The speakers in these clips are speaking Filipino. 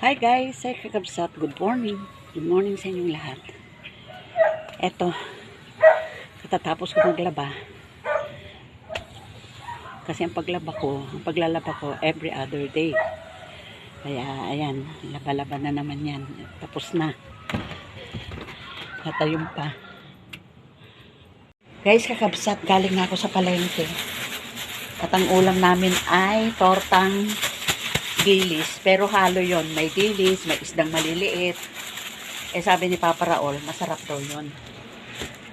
Hi guys, saya kakabsat. Good morning. Good morning sa inyong lahat. Eto, katatapos ko maglaba. Kasi ang paglalaba ko every other day. Kaya ayan, laba-laba na naman yan. Tapos na. Natayong pa. Guys, kakabsat, galing na ako sa palengke. At ang ulam namin ay tortang dilis, pero halo yon. May dilis, may isdang maliliit. Sabi ni Papa Raul, masarap daw yon.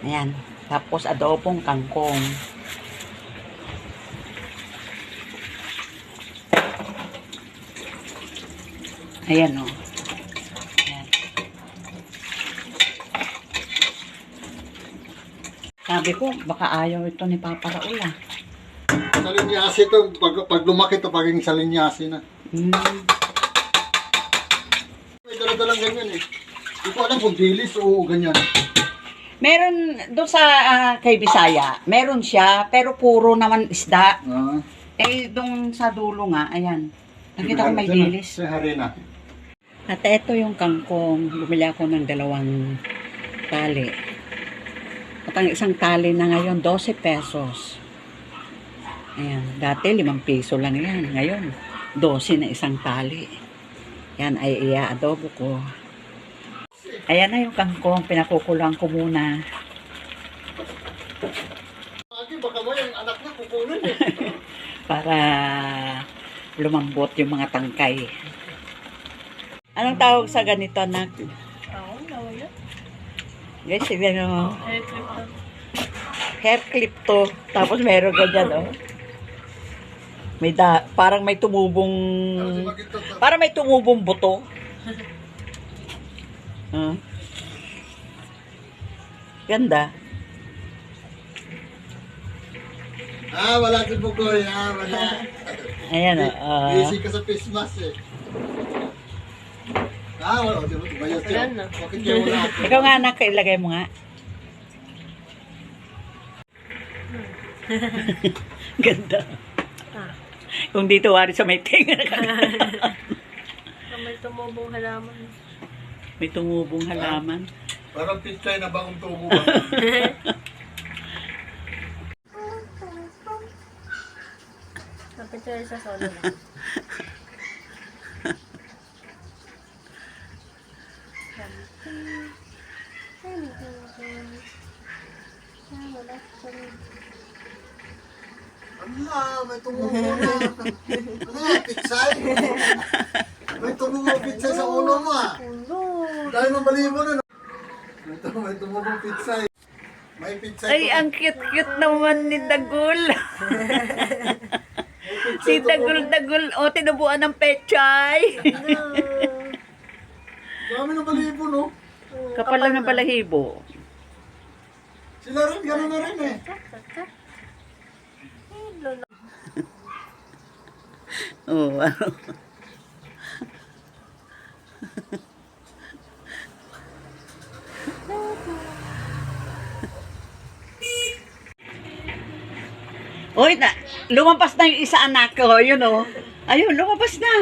Ayan. Tapos adobong kangkong. Ayan o. Ayan. Sabi ko, baka ayaw ito ni Papa Raul ah. Salinyasi ito. Pag lumaki ito, pagiging salinyasi na. May dala-dalang ganyan eh. Hindi ko alam kung dilis o ganyan. Meron doon sa kay Bisaya, meron siya, pero puro naman isda. Doon sa dulo nga, ayan. Nakita ko may dilis. Sa harina. At ito yung kangkong. Bumili ako ng 2 tali. At ang isang tali na ngayon, 12 pesos. Ayan. Dati 5 piso lang yan. Ngayon, 12 na isang tali. Yan ay ia-adobo ko. Ayan na yung kangkong. Pinakukulang ko muna. Baka mo yung anak na kukunin eh. Para lumambot yung mga tangkay. Anong tawag sa ganito, anak? Guys, tignan mo. Hair clip to. Tapos meron ka dyan, oh. Parang may tumubong buto. Ganda. Wala si Bugoy. Wala. Ayan, Busy ka sa face mask eh. Wala. Di ba? Bayos yun. Bakit kaya wala ako? Ikaw nga, anak, ilagay mo nga. Ganda. Kung dito wari sa may tenga na May tumubong halaman. May tumubong halaman. Parang pitsay na bagong tubo ba? Kapit siya sa solo lang. May tumubo na. Pitsay? May tumubo pitsay sa ulo mo ah. Dahil mong balibo na. May tumubo pitsay. May pitsay. Ay, ang cute-cute naman ni Dagul. Si Dagul. O, tinubuan ng pechay. Dami ng balibo no? Kapal lang ng balahibo. Sila rin, gano'n na rin eh. Oo, ano. Uy, lumabas na yung isa anak ko. Yun o. Ayun, lumabas na.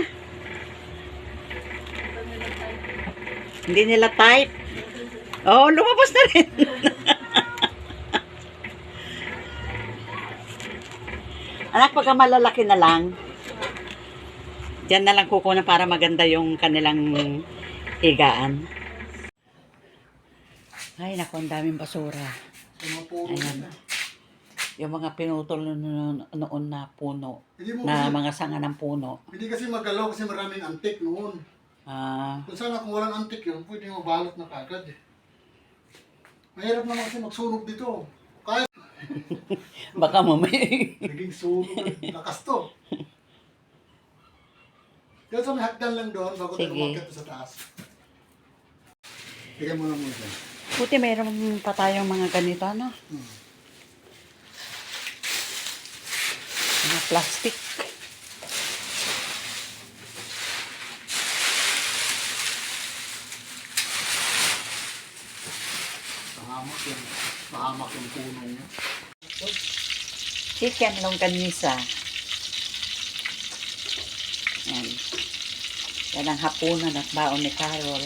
Hindi nila type. Oh, lumabas na rin. Anak, pagka malalaki na lang, diyan na lang kukunan para maganda yung kanilang higaan. Ay, naku, ang daming basura. Ayan. Yung mga pinutol noon na puno, na mga sanga ng puno. Hindi kasi magalaw kasi maraming antik noon. Kung sana kung walang antik yun, pwede mabalot na kagad eh. Mahirap naman kasi magsunog dito. Kaya Baka mamay. naging sunog. Lakas to. Kaya sa may hagdan lang doon bago tayo umakyat sa taas. Tignan mo lang muna. Buti mayroon pa tayong mga ganito, ano? Mga plastic. Pahamak yung puno niya. Chicken longganisa. Yan. Yan ang hapunan at baon ni Carol.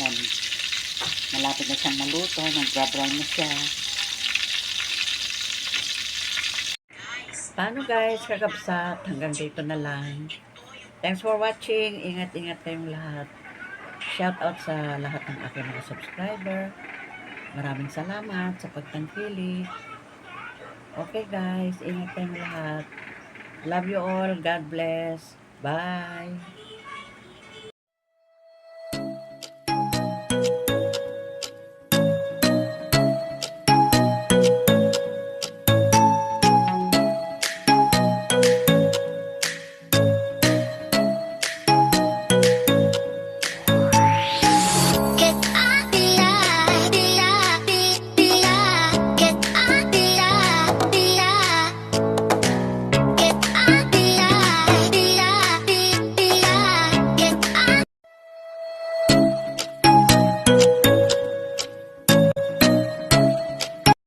Yan. Malapit na siyang maluto. Nag-brown na siya. Paano guys, kakabsat? Hanggang dito na lang. Thanks for watching. Ingat-ingat kayong lahat. Shout out sa lahat ng aking mga subscriber. Maraming salamat sa pagtangkilik. Okay guys, ingat kayong lahat. Love you all. God bless. Bye.